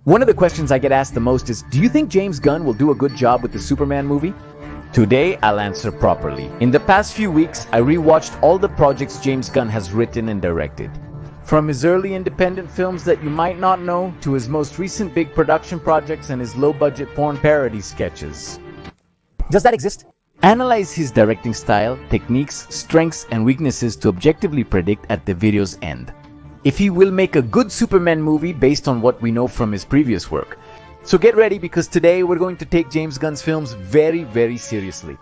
One of the questions I get asked the most is, do you think James Gunn will do a good job with the Superman movie? Today, I'll answer properly. In the past few weeks, I rewatched all the projects James Gunn has written and directed. From his early independent films that you might not know, to his most recent big production projects and his low-budget porn parody sketches. Does that exist? Analyze his directing style, techniques, strengths, and weaknesses to objectively predict at the video's end if he will make a good Superman movie based on what we know from his previous work. So get ready, because today we're going to take James Gunn's films very, very seriously.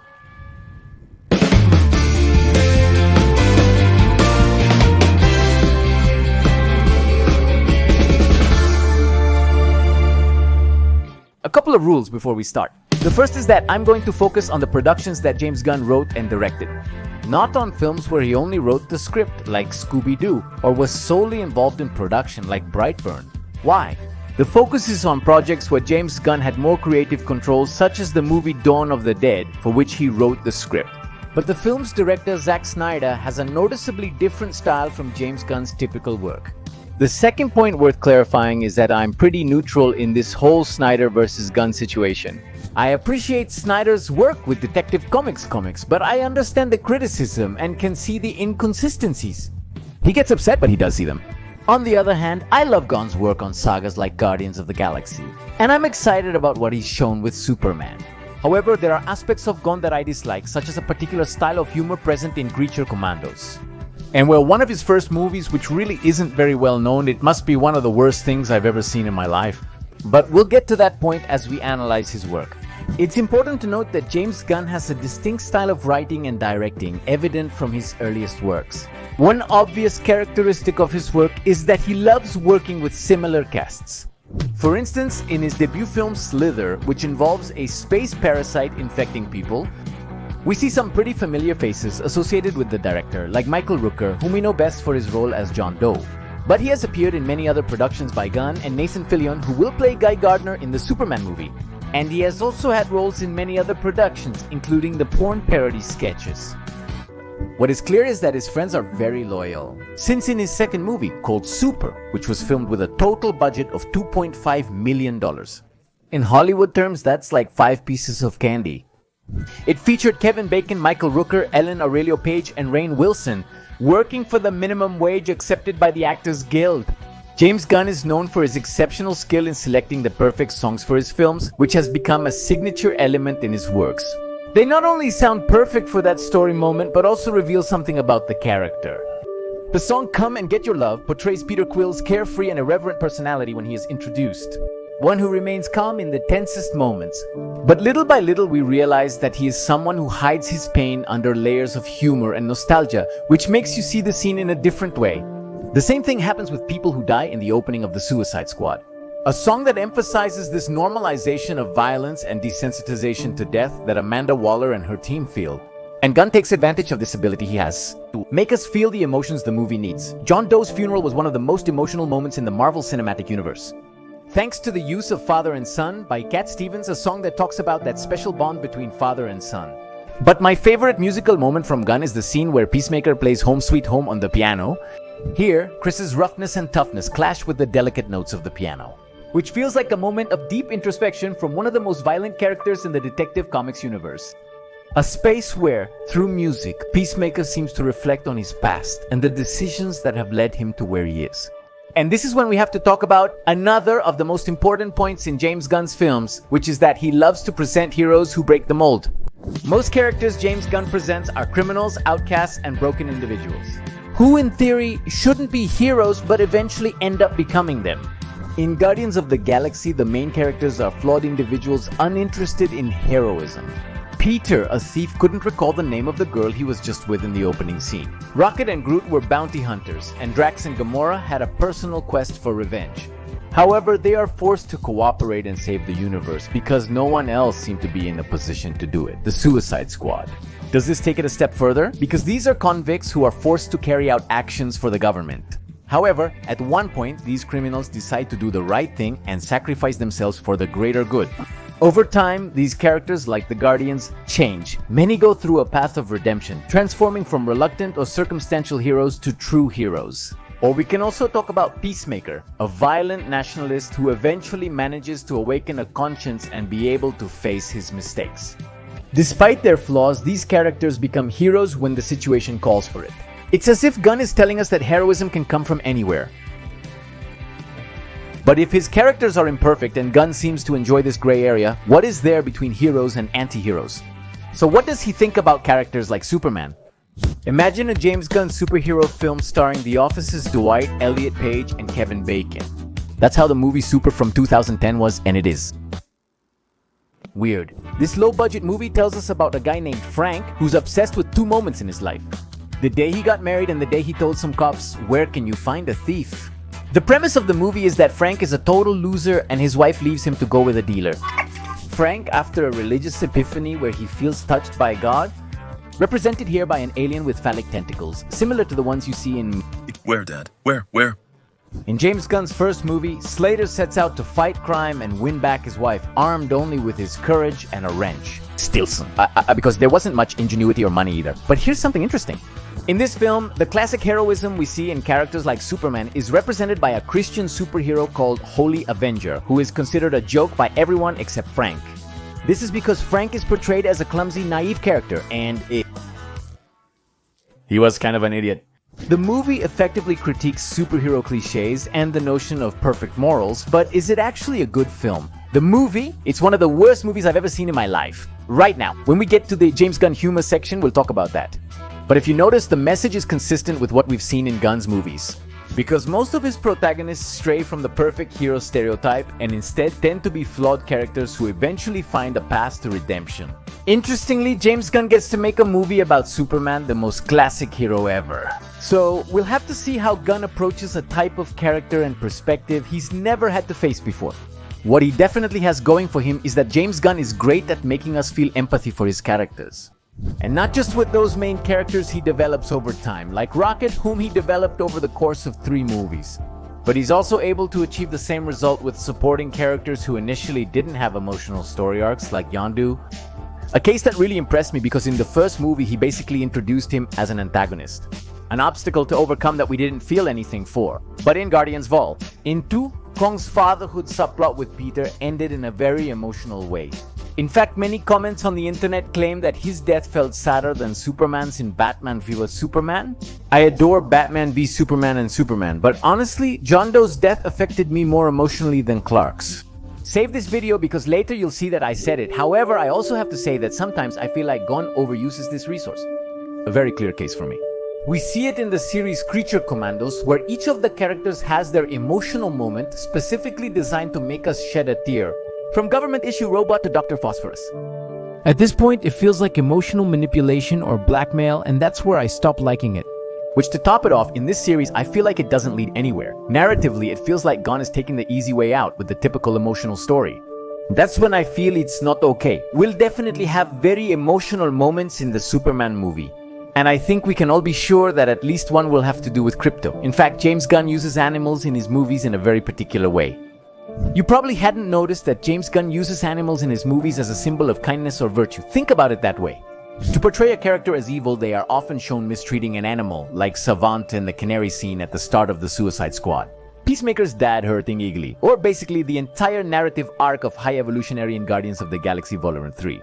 A couple of rules before we start. The first is that I'm going to focus on the productions that James Gunn wrote and directed, not on films where he only wrote the script, like Scooby-Doo, or was solely involved in production, like Brightburn. Why? The focus is on projects where James Gunn had more creative control, such as the movie Dawn of the Dead, for which he wrote the script. But the film's director Zack Snyder has a noticeably different style from James Gunn's typical work. The second point worth clarifying is that I'm pretty neutral in this whole Snyder versus Gunn situation. I appreciate Snyder's work with Detective Comics, but I understand the criticism and can see the inconsistencies. He gets upset, but he does see them. On the other hand, I love Gunn's work on sagas like Guardians of the Galaxy, and I'm excited about what he's shown with Superman. However, there are aspects of Gunn that I dislike, such as a particular style of humor present in Creature Commandos. And while one of his first movies, which really isn't very well known, it must be one of the worst things I've ever seen in my life. But we'll get to that point as we analyze his work. It's important to note that James Gunn has a distinct style of writing and directing, evident from his earliest works. One obvious characteristic of his work is that he loves working with similar casts. For instance, in his debut film Slither, which involves a space parasite infecting people, we see some pretty familiar faces associated with the director, like Michael Rooker, whom we know best for his role as John Doe. But he has appeared in many other productions by Gunn and Nathan Fillion, who will play Guy Gardner in the Superman movie. And he has also had roles in many other productions, including the porn parody sketches. What is clear is that his friends are very loyal, since in his second movie, called Super, which was filmed with a total budget of $2.5 million. In Hollywood terms, that's like 5 pieces of candy. It featured Kevin Bacon, Michael Rooker, Ellen Aurelio Page, and Rainn Wilson, working for the minimum wage accepted by the Actors Guild. James Gunn is known for his exceptional skill in selecting the perfect songs for his films, which has become a signature element in his works. They not only sound perfect for that story moment, but also reveal something about the character. The song Come and Get Your Love portrays Peter Quill's carefree and irreverent personality when he is introduced, one who remains calm in the tensest moments. But little by little we realize that he is someone who hides his pain under layers of humor and nostalgia, which makes you see the scene in a different way. The same thing happens with People Who Die in the opening of The Suicide Squad, a song that emphasizes this normalization of violence and desensitization to death that Amanda Waller and her team feel. And Gunn takes advantage of this ability he has to make us feel the emotions the movie needs. John Doe's funeral was one of the most emotional moments in the Marvel Cinematic Universe. Thanks to the use of Father and Son by Cat Stevens, a song that talks about that special bond between father and son. But my favorite musical moment from Gunn is the scene where Peacemaker plays Home Sweet Home on the piano. Here, Chris's roughness and toughness clash with the delicate notes of the piano, which feels like a moment of deep introspection from one of the most violent characters in the Detective Comics universe. A space where, through music, Peacemaker seems to reflect on his past and the decisions that have led him to where he is. And this is when we have to talk about another of the most important points in James Gunn's films, which is that he loves to present heroes who break the mold. Most characters James Gunn presents are criminals, outcasts, and broken individuals, who in theory shouldn't be heroes but eventually end up becoming them. In Guardians of the Galaxy, the main characters are flawed individuals uninterested in heroism. Peter, a thief, couldn't recall the name of the girl he was just with in the opening scene. Rocket and Groot were bounty hunters, and Drax and Gamora had a personal quest for revenge. However, they are forced to cooperate and save the universe because no one else seemed to be in a position to do it. The Suicide Squad. Does this take it a step further? Because these are convicts who are forced to carry out actions for the government. However, at one point, these criminals decide to do the right thing and sacrifice themselves for the greater good. Over time, these characters, like the Guardians, change. Many go through a path of redemption, transforming from reluctant or circumstantial heroes to true heroes. Or we can also talk about Peacemaker, a violent nationalist who eventually manages to awaken a conscience and be able to face his mistakes. Despite their flaws, these characters become heroes when the situation calls for it. It's as if Gunn is telling us that heroism can come from anywhere. But if his characters are imperfect and Gunn seems to enjoy this gray area, what is there between heroes and anti-heroes? So what does he think about characters like Superman? Imagine a James Gunn superhero film starring The Office's Dwight, Elliot Page, and Kevin Bacon. That's how the movie Super from 2010 was, and it is. Weird. This low-budget movie tells us about a guy named Frank who's obsessed with two moments in his life. The day he got married and the day he told some cops, "Where can you find a thief?" The premise of the movie is that Frank is a total loser and his wife leaves him to go with a dealer. Frank, after a religious epiphany where he feels touched by God, represented here by an alien with phallic tentacles, similar to the ones you see in... Where, Dad? Where? In James Gunn's first movie, Slater sets out to fight crime and win back his wife, armed only with his courage and a wrench. Stilson. Because there wasn't much ingenuity or money either. But here's something interesting. In this film, the classic heroism we see in characters like Superman is represented by a Christian superhero called Holy Avenger, who is considered a joke by everyone except Frank. This is because Frank is portrayed as a clumsy, naive character, and he was kind of an idiot. The movie effectively critiques superhero cliches and the notion of perfect morals, but is it actually a good film? The movie, it's one of the worst movies I've ever seen in my life. Right now, when we get to the James Gunn humor section, we'll talk about that. But if you notice, the message is consistent with what we've seen in Gunn's movies. Because most of his protagonists stray from the perfect hero stereotype and instead tend to be flawed characters who eventually find a path to redemption. Interestingly, James Gunn gets to make a movie about Superman, the most classic hero ever. So we'll have to see how Gunn approaches a type of character and perspective he's never had to face before. What he definitely has going for him is that James Gunn is great at making us feel empathy for his characters. And not just with those main characters he develops over time, like Rocket, whom he developed over the course of 3 movies. But he's also able to achieve the same result with supporting characters who initially didn't have emotional story arcs, like Yondu. A case that really impressed me because in the first movie he basically introduced him as an antagonist. An obstacle to overcome that we didn't feel anything for. But in Guardians Vol, in 2, Kong's fatherhood subplot with Peter ended in a very emotional way. In fact, many comments on the internet claim that his death felt sadder than Superman's in Batman v Superman. I adore Batman v Superman and Superman, but honestly, John Doe's death affected me more emotionally than Clark's. Save this video because later you'll see that I said it. However, I also have to say that sometimes I feel like Gunn overuses this resource. A very clear case for me. We see it in the series Creature Commandos, where each of the characters has their emotional moment specifically designed to make us shed a tear. From government issue robot to Dr. Phosphorus. At this point, it feels like emotional manipulation or blackmail, and that's where I stopped liking it. Which, to top it off, in this series, I feel like it doesn't lead anywhere. Narratively, it feels like Gunn is taking the easy way out with the typical emotional story. That's when I feel it's not okay. We'll definitely have very emotional moments in the Superman movie. And I think we can all be sure that at least one will have to do with crypto. In fact, James Gunn uses animals in his movies in a very particular way. You probably hadn't noticed that James Gunn uses animals in his movies as a symbol of kindness or virtue. Think about it that way. To portray a character as evil, they are often shown mistreating an animal, like Savant in the canary scene at the start of the Suicide Squad. Peacemaker's dad hurting Eagly, or basically the entire narrative arc of High Evolutionary in Guardians of the Galaxy Volume 3.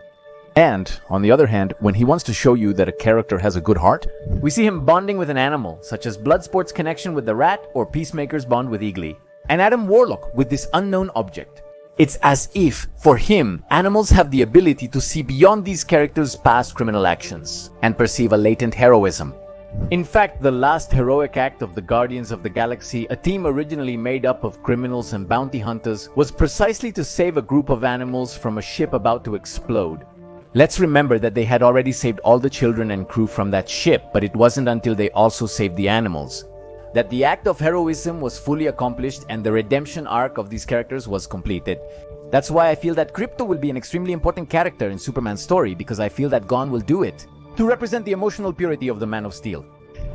And, on the other hand, when he wants to show you that a character has a good heart, we see him bonding with an animal, such as Bloodsport's connection with the rat or Peacemaker's bond with Eagly. And Adam Warlock with this unknown object. It's as if, for him, animals have the ability to see beyond these characters' past criminal actions and perceive a latent heroism. In fact, the last heroic act of the Guardians of the Galaxy, a team originally made up of criminals and bounty hunters, was precisely to save a group of animals from a ship about to explode. Let's remember that they had already saved all the children and crew from that ship, but it wasn't until they also saved the animals that the act of heroism was fully accomplished and the redemption arc of these characters was completed. That's why I feel that Krypto will be an extremely important character in Superman's story, because I feel that Gunn will do it to represent the emotional purity of the Man of Steel.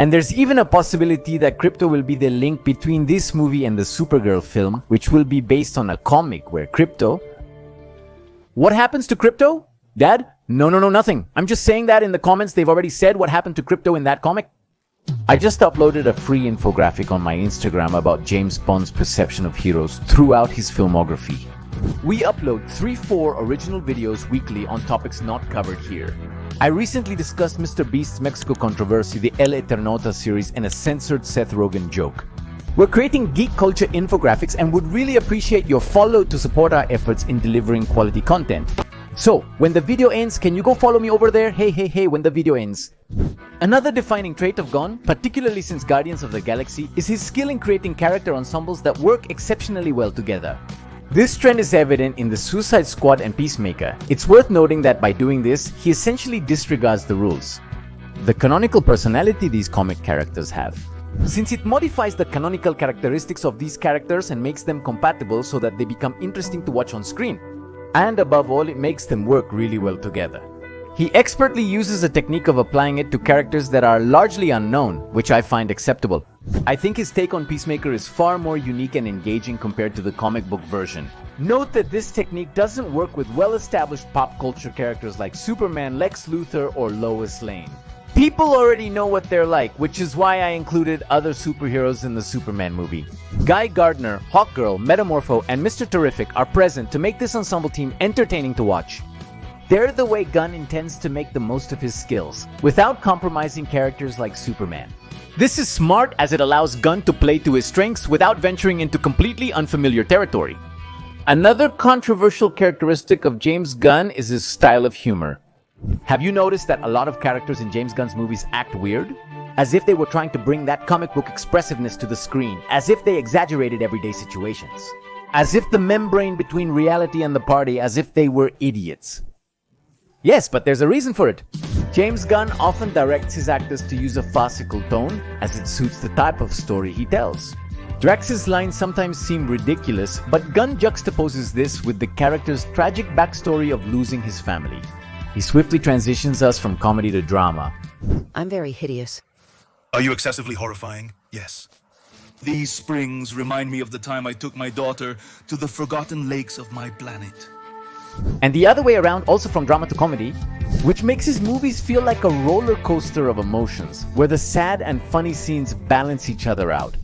And there's even a possibility that Krypto will be the link between this movie and the Supergirl film, which will be based on a comic where Krypto... What happens to Krypto? Dad? No, nothing. I'm just saying that in the comments they've already said what happened to Krypto in that comic. I just uploaded a free infographic on my Instagram about James Bond's perception of heroes throughout his filmography. We upload 3-4 original videos weekly on topics not covered here. I recently discussed Mr. Beast's Mexico controversy, the El Eternauta series, and a censored Seth Rogen joke. We're creating geek culture infographics and would really appreciate your follow to support our efforts in delivering quality content. So, when the video ends, can you go follow me over there? Hey, when the video ends. Another defining trait of Gunn, particularly since Guardians of the Galaxy, is his skill in creating character ensembles that work exceptionally well together. This trend is evident in the Suicide Squad and Peacemaker. It's worth noting that by doing this, he essentially disregards the rules, the canonical personality these comic characters have, since it modifies the canonical characteristics of these characters and makes them compatible so that they become interesting to watch on screen. And above all, it makes them work really well together. He expertly uses a technique of applying it to characters that are largely unknown, which I find acceptable. I think his take on Peacemaker is far more unique and engaging compared to the comic book version. Note that this technique doesn't work with well-established pop culture characters like Superman, Lex Luthor, or Lois Lane. People already know what they're like, which is why I included other superheroes in the Superman movie. Guy Gardner, Hawkgirl, Metamorpho, and Mr. Terrific are present to make this ensemble team entertaining to watch. They're the way Gunn intends to make the most of his skills, without compromising characters like Superman. This is smart as it allows Gunn to play to his strengths without venturing into completely unfamiliar territory. Another controversial characteristic of James Gunn is his style of humor. Have you noticed that a lot of characters in James Gunn's movies act weird? As if they were trying to bring that comic book expressiveness to the screen, as if they exaggerated everyday situations. As if the membrane between reality and the party, as if they were idiots. Yes, but there's a reason for it. James Gunn often directs his actors to use a farcical tone, as it suits the type of story he tells. Drax's lines sometimes seem ridiculous, but Gunn juxtaposes this with the character's tragic backstory of losing his family. He swiftly transitions us from comedy to drama. I'm very hideous. Are you excessively horrifying? Yes. These springs remind me of the time I took my daughter to the forgotten lakes of my planet. And the other way around, also from drama to comedy, which makes his movies feel like a roller coaster of emotions, where the sad and funny scenes balance each other out.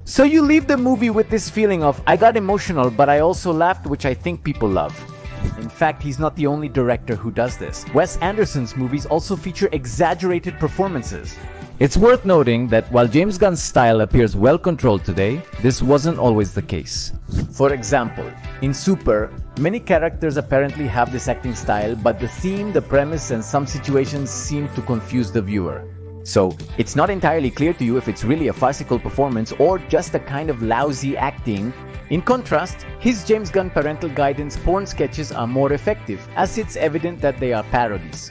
So you leave the movie with this feeling of, I got emotional, but I also laughed, which I think people love. In fact, he's not the only director who does this. Wes Anderson's movies also feature exaggerated performances. It's worth noting that while James Gunn's style appears well controlled today, this wasn't always the case. For example, in Super, many characters apparently have this acting style, but the theme, the premise, and some situations seem to confuse the viewer. So, it's not entirely clear to you if it's really a farcical performance or just a kind of lousy acting. In contrast, his James Gunn parental guidance porn sketches are more effective, as it's evident that they are parodies.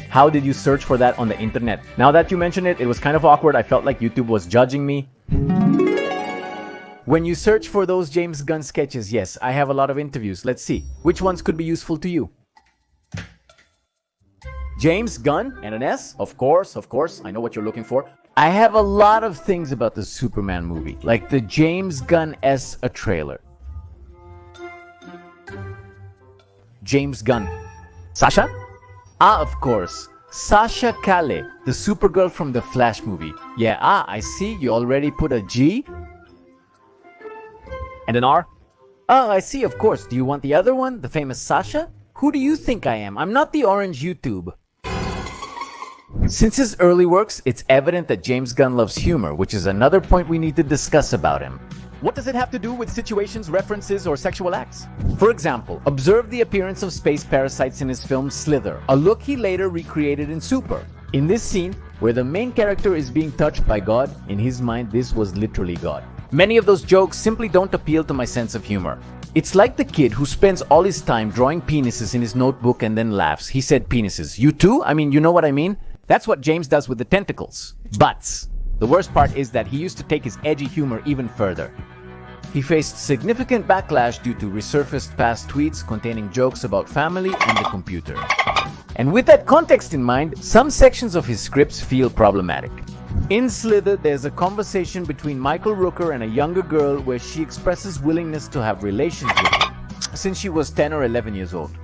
How did you search for that on the internet? Now that you mention it, it was kind of awkward. I felt like YouTube was judging me. When you search for those James Gunn sketches, yes, I have a lot of interviews. Let's see. Which ones could be useful to you? James Gunn and an S? Of course, I know what you're looking for. I have a lot of things about the Superman movie, like the James Gunn S, a trailer. James Gunn. Sasha? Ah, of course. Sasha Calle, the Supergirl from the Flash movie. Yeah, I see. You already put a G? And an R? Oh, I see, of course. Do you want the other one? The famous Sasha? Who do you think I am? I'm not the orange YouTube. Since his early works, it's evident that James Gunn loves humor, which is another point we need to discuss about him. What does it have to do with situations, references, or sexual acts? For example, observe the appearance of space parasites in his film Slither, a look he later recreated in Super. In this scene, where the main character is being touched by God, in his mind this was literally God. Many of those jokes simply don't appeal to my sense of humor. It's like the kid who spends all his time drawing penises in his notebook and then laughs. He said penises. You too? I mean, you know what I mean? That's what James does with the tentacles. But the worst part is that he used to take his edgy humor even further. He faced significant backlash due to resurfaced past tweets containing jokes about family and the computer. And with that context in mind, some sections of his scripts feel problematic. In Slither, there's a conversation between Michael Rooker and a younger girl where she expresses willingness to have relations with him since she was 10 or 11 years old.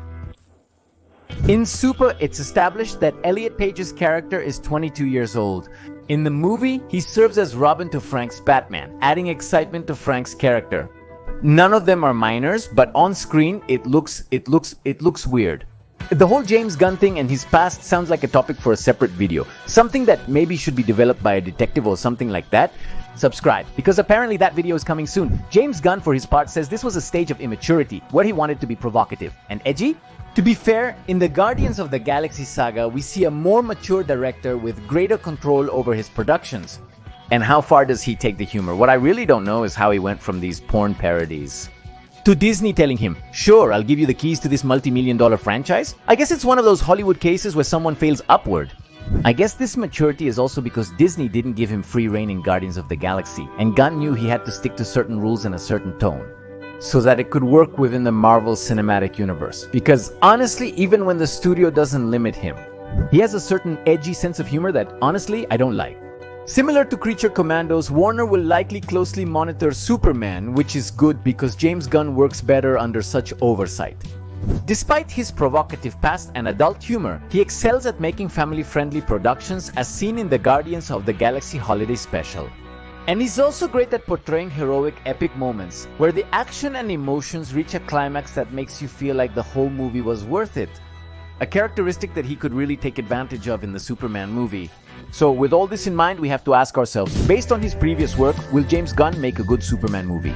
In Super, it's established that Elliot Page's character is 22 years old. In the movie, he serves as Robin to Frank's Batman, adding excitement to Frank's character. None of them are minors, but on screen, it looks weird. The whole James Gunn thing and his past sounds like a topic for a separate video. Something that maybe should be developed by a detective or something like that. Subscribe, because apparently that video is coming soon. James Gunn, for his part, says this was a stage of immaturity, where he wanted to be provocative and edgy. To be fair, in the Guardians of the Galaxy saga, we see a more mature director with greater control over his productions. And how far does he take the humor? What I really don't know is how he went from these porn parodies to Disney telling him, sure, I'll give you the keys to this multi-million-dollar franchise. I guess it's one of those Hollywood cases where someone fails upward. I guess this maturity is also because Disney didn't give him free rein in Guardians of the Galaxy, and Gunn knew he had to stick to certain rules and a certain tone, so that it could work within the Marvel Cinematic Universe. Because honestly, even when the studio doesn't limit him, he has a certain edgy sense of humor that honestly, I don't like. Similar to Creature Commandos, Warner will likely closely monitor Superman, which is good because James Gunn works better under such oversight. Despite his provocative past and adult humor, he excels at making family-friendly productions as seen in the Guardians of the Galaxy Holiday Special. And he's also great at portraying heroic, epic moments, where the action and emotions reach a climax that makes you feel like the whole movie was worth it. A characteristic that he could really take advantage of in the Superman movie. So with all this in mind, we have to ask ourselves, based on his previous work, will James Gunn make a good Superman movie?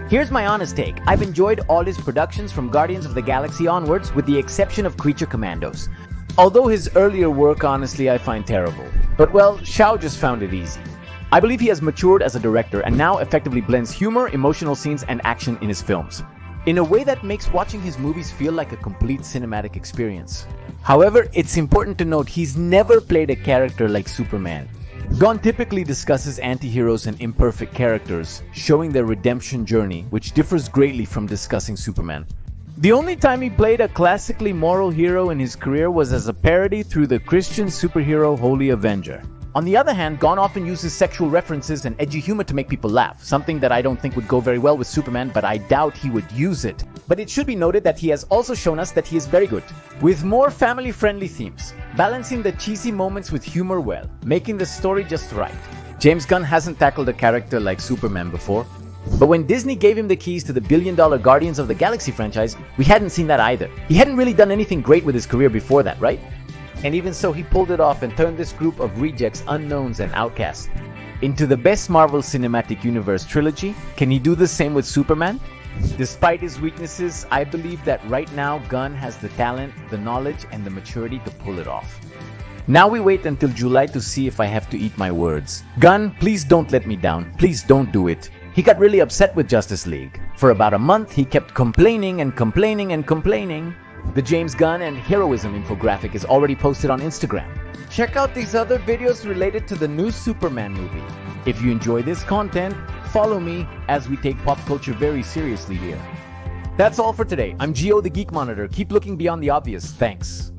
Here's my honest take. I've enjoyed all his productions from Guardians of the Galaxy onwards, with the exception of Creature Commandos. Although his earlier work, honestly, I find terrible. But well, Shao just found it easy. I believe he has matured as a director and now effectively blends humor, emotional scenes, and action in his films, in a way that makes watching his movies feel like a complete cinematic experience. However, it's important to note he's never played a character like Superman. Gunn typically discusses anti-heroes and imperfect characters, showing their redemption journey, which differs greatly from discussing Superman. The only time he played a classically moral hero in his career was as a parody through the Christian superhero Holy Avenger. On the other hand, Gunn often uses sexual references and edgy humor to make people laugh, something that I don't think would go very well with Superman, but I doubt he would use it. But it should be noted that he has also shown us that he is very good, with more family-friendly themes, balancing the cheesy moments with humor well, making the story just right. James Gunn hasn't tackled a character like Superman before, but when Disney gave him the keys to the billion-dollar Guardians of the Galaxy franchise, we hadn't seen that either. He hadn't really done anything great with his career before that, right? And even so, he pulled it off and turned this group of rejects, unknowns, and outcasts into the best Marvel Cinematic Universe trilogy. Can he do the same with Superman? Despite his weaknesses, I believe that right now Gunn has the talent, the knowledge, and the maturity to pull it off. Now we wait until July to see if I have to eat my words. Gunn, please don't let me down. Please don't do it. He got really upset with Justice League. For about a month, he kept complaining and complaining and complaining. The James Gunn and Heroism infographic is already posted on Instagram. Check out these other videos related to the new Superman movie. If you enjoy this content, follow me as we take pop culture very seriously here. That's all for today. I'm Gio the Geek Monitor. Keep looking beyond the obvious. Thanks.